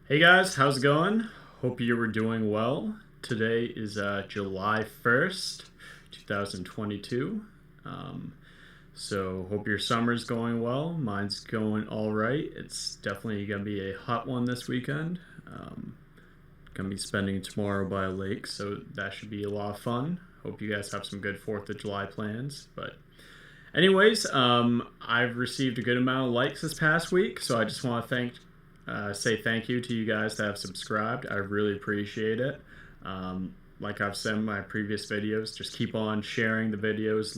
Hey guys, how's it going? Hope you were doing well. Today is July 1st, 2022. Um, so hope your summer's going well. Mine's going all right. It's definitely going to be a hot one this weekend. Going to be spending tomorrow by a lake, so that should be a lot of fun. Hope you guys have some good 4th of July plans. But anyways, I've received a good amount of likes this past week, so I just want to say thank you to you guys that have subscribed. I really appreciate it. Like I've said in my previous videos, just keep on sharing the videos,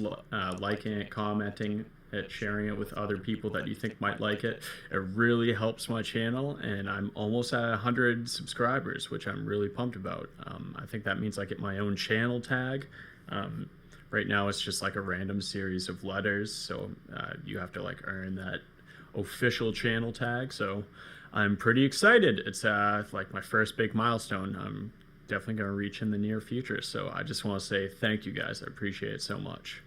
liking it, commenting it, sharing it with other people that you think might like it. It really helps my channel, and I'm almost at 100 subscribers, which I'm really pumped about. I think that means I get my own channel tag. Right now it's just like a random series of letters, so you have to like earn that official channel tag. So I'm pretty excited. It's like my first big milestone. I'm definitely going to reach in the near future. So I just want to say thank you guys. I appreciate it so much.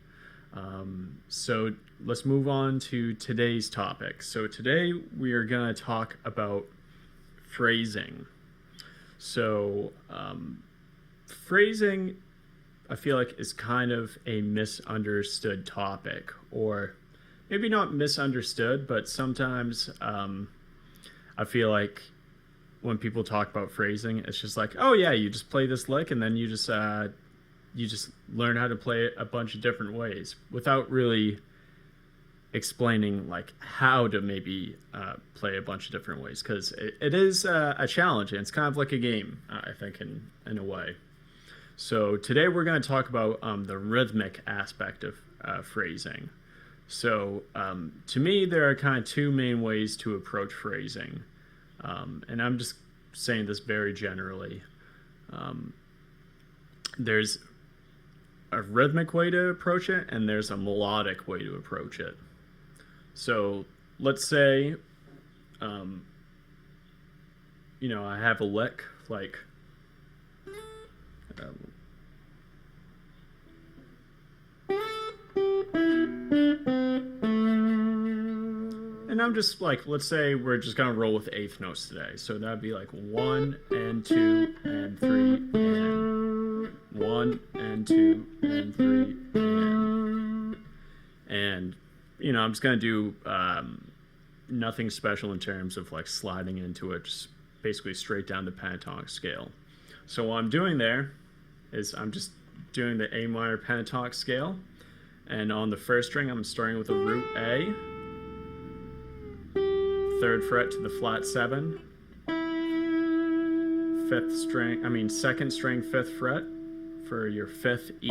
So let's move on to today's topic. So today we are going to talk about phrasing. So phrasing, I feel like, is kind of a misunderstood topic, or maybe not misunderstood, but sometimes I feel like when people talk about phrasing, it's just like, oh yeah, you just play this lick and then you just learn how to play it a bunch of different ways without really explaining like how to maybe play a bunch of different ways, because it is a challenge, and it's kind of like a game, I think, in a way. So today we're going to talk about the rhythmic aspect of phrasing. So to me, there are kind of two main ways to approach phrasing. And I'm just saying this very generally. There's a rhythmic way to approach it, and there's a melodic way to approach it. So let's say, I have a lick like... and I'm just like, let's say we're just gonna roll with eighth notes today. So that'd be like 1 and 2 and 3 and 1 and 2 and 3 and I'm just gonna do nothing special in terms of like sliding into it, just basically straight down the pentatonic scale. So what I'm doing there is I'm just doing the A minor pentatonic scale, and on the first string I'm starting with a root A, 3rd fret to the flat 7, second string 5th fret for your 5th E,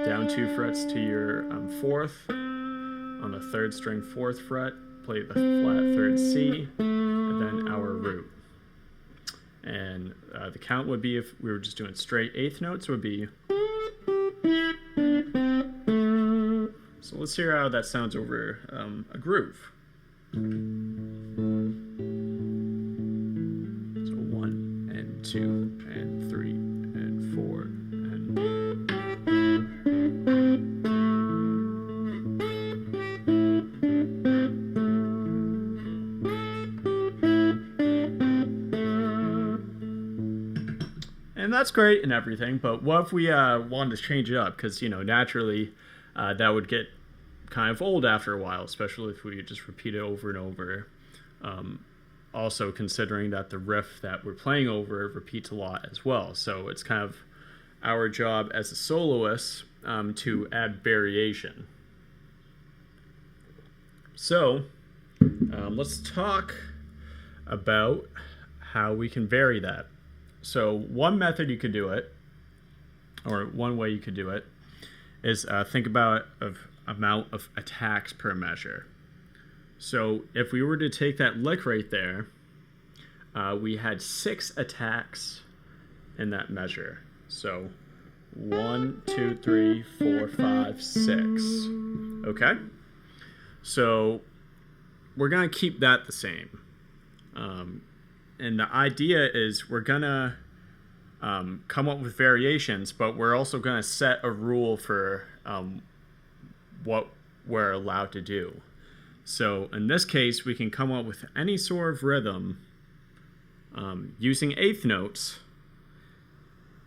down 2 frets to your 4th, on the 3rd string 4th fret, play the flat 3rd C, and then our root. And the count would be, if we were just doing straight eighth notes, would be... So let's hear how that sounds over a groove. So 1 and 2 and 3 and 4 and... And that's great and everything, but what if we wanted to change it up? Because, naturally that would get kind of old after a while, especially if we just repeat it over and over. Also considering that the riff that we're playing over repeats a lot as well. So it's kind of our job as a soloist to add variation. So let's talk about how we can vary that. So one method you could do it, or one way you could do it, is think about amount of attacks per measure. So if we were to take that lick right there, we had 6 attacks in that measure. So 1, 2, 3, 4, 5, 6. Okay? So we're going to keep that the same. And the idea is we're going to come up with variations, but we're also going to set a rule for what we're allowed to do. So in this case, we can come up with any sort of rhythm Using eighth notes,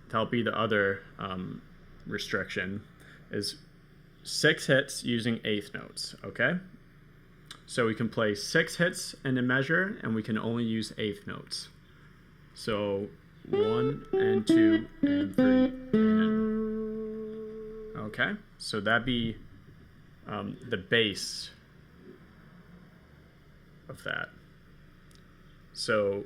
that'll be the other restriction, is 6 hits using eighth notes, okay? So we can play 6 hits in a measure, and we can only use eighth notes. So 1 and 2 and 3 and... Okay, so that'd be the base of that. So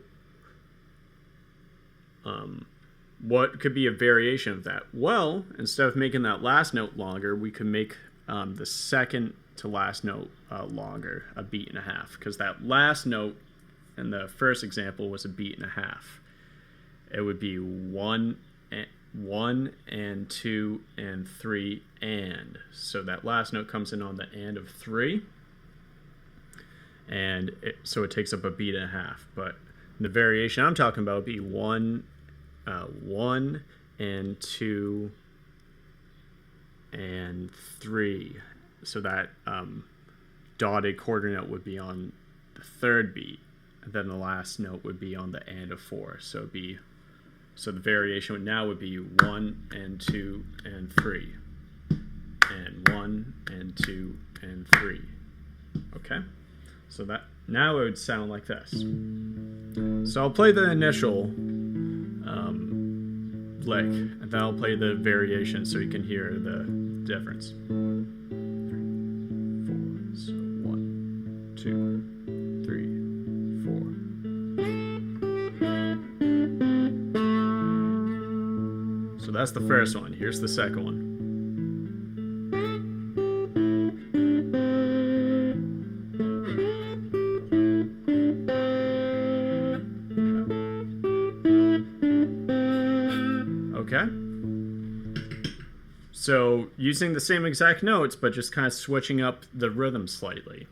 what could be a variation of that? Well, instead of making that last note longer, we could make the second to last note longer, a beat and a half, because that last note in the first example was a beat and a half. It would be 1 and 2 and 3 and. So that last note comes in on the and of 3. And so it takes up a beat and a half. But the variation I'm talking about would be 1 and 2 and 3. So that dotted quarter note would be on the third beat. And then the last note would be on the and of 4. So the variation now would be 1 and 2 and 3. And 1 and 2 and 3. Okay? So that now it would sound like this. So I'll play the initial lick, and then I'll play the variation so you can hear the difference. 3, 4. So 1, 2, 3, 4. So that's the first one. Here's the second one. Okay. So using the same exact notes, but just kind of switching up the rhythm slightly.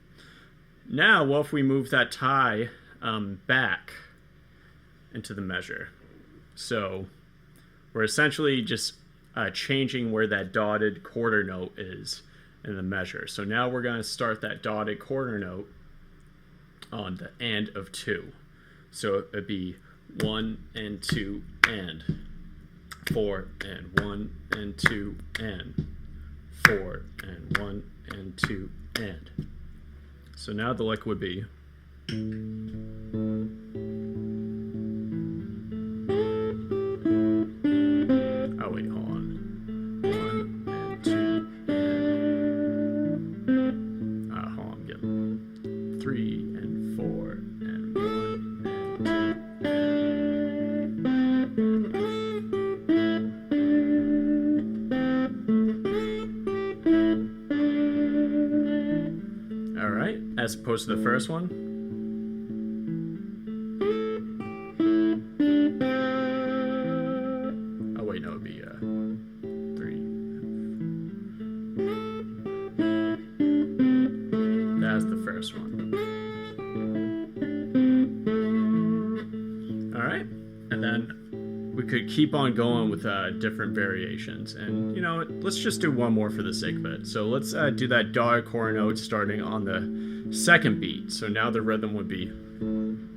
Now, what if we move that tie back into the measure? So we're essentially just changing where that dotted quarter note is in the measure. So now we're going to start that dotted quarter note on the and of 2. So it'd be 1 and 2 and 4 and 1 and 2 and 4 and 1 and 2 and. So now the lick would be. Oh wait, hold on. 1 and 2 and. Hold on, I'm getting 3 and 4 and 1 and 2 and. Alright, as opposed to the first one. Oh wait, no, it'd be 3. That's the first one. Alright, and then we could keep on going with different variations. And, you know, let's just do one more for the sake of it. So let's do that dotted quarter note starting on the second beat. So now the rhythm would be 1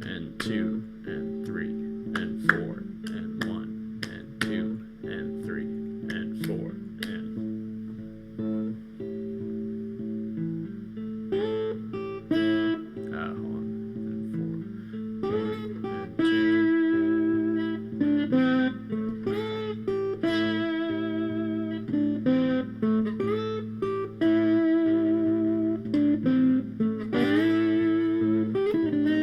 and 2 and 3 and 4 and 1 and 2 and 3 and 4 and. Hold on. And 4. 1 and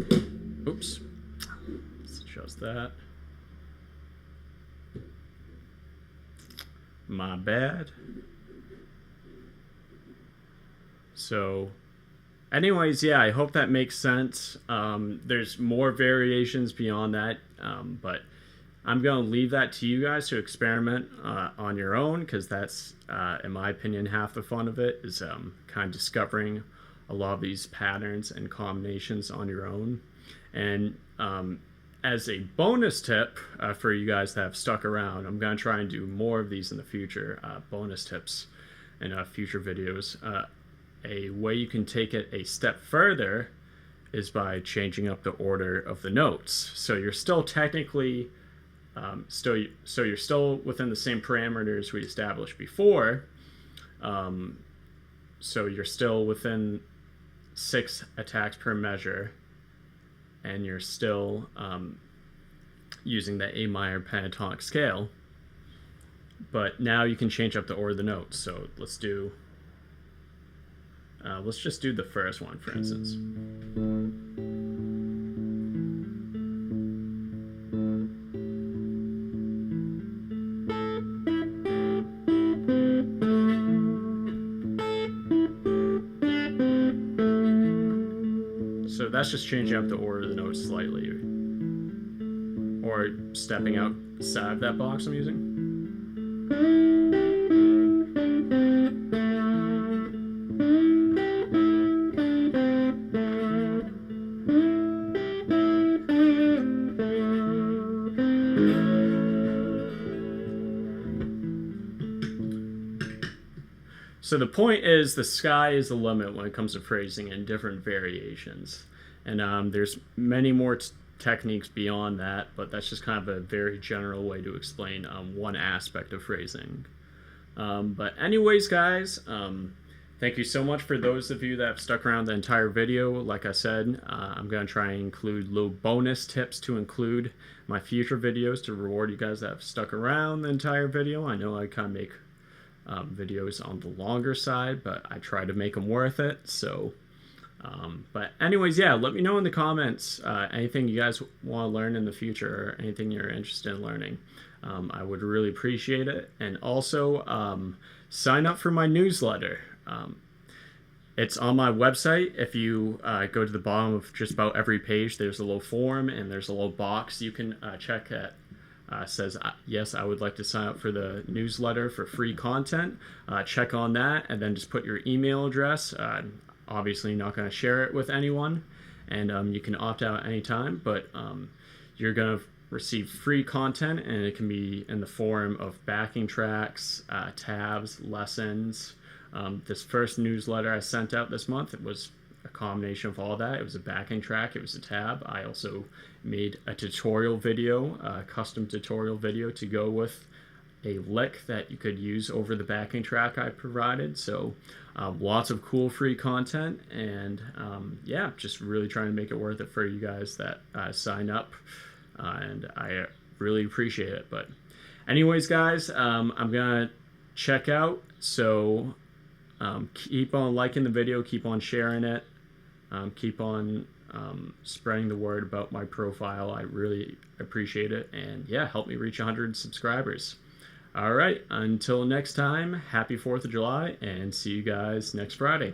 2. Oops. Let's adjust that. My bad. So, anyways, yeah, I hope that makes sense. There's more variations beyond that, but I'm going to leave that to you guys to experiment on your own, because that's, in my opinion, half the fun of it, is kind of discovering a lot of these patterns and combinations on your own. And as a bonus tip for you guys that have stuck around, I'm going to try and do more of these in the future, bonus tips in future videos. A way you can take it a step further is by changing up the order of the notes. So you're still technically you're still within the same parameters we established before. So you're still within 6 attacks per measure, and you're still using the A minor pentatonic scale. But now you can change up the order of the notes. So let's just do the first one, for instance. So that's just changing up the order of the notes slightly, or stepping outside of that box I'm using. So the point is, the sky is the limit when it comes to phrasing and different variations. And there's many more techniques beyond that, but that's just kind of a very general way to explain one aspect of phrasing. But anyways, guys, thank you so much for those of you that have stuck around the entire video. Like I said, I'm going to try and include little bonus tips to include my future videos to reward you guys that have stuck around the entire video. I know I kind of make videos on the longer side, but I try to make them worth it. So but anyways, yeah, let me know in the comments anything you guys want to learn in the future, or anything you're interested in learning. I would really appreciate it. And also sign up for my newsletter. It's on my website. If you go to the bottom of just about every page, there's a little form and there's a little box you can check at. Says, yes, I would like to sign up for the newsletter for free content. Check on that, and then just put your email address. Obviously not going to share it with anyone, and you can opt out anytime, but you're going to receive free content, and it can be in the form of backing tracks, tabs, lessons. This first newsletter I sent out this month, it was a combination of all that. It was a backing track, it was a tab. I also made a tutorial video, a custom tutorial video to go with a lick that you could use over the backing track I provided. So lots of cool free content, and yeah, just really trying to make it worth it for you guys that sign up, and I really appreciate it. But anyways, guys, I'm gonna check out, so keep on liking the video, keep on sharing it, keep on spreading the word about my profile. I really appreciate it, and yeah, help me reach 100 subscribers. All right, until next time, happy 4th of July, and see you guys next Friday.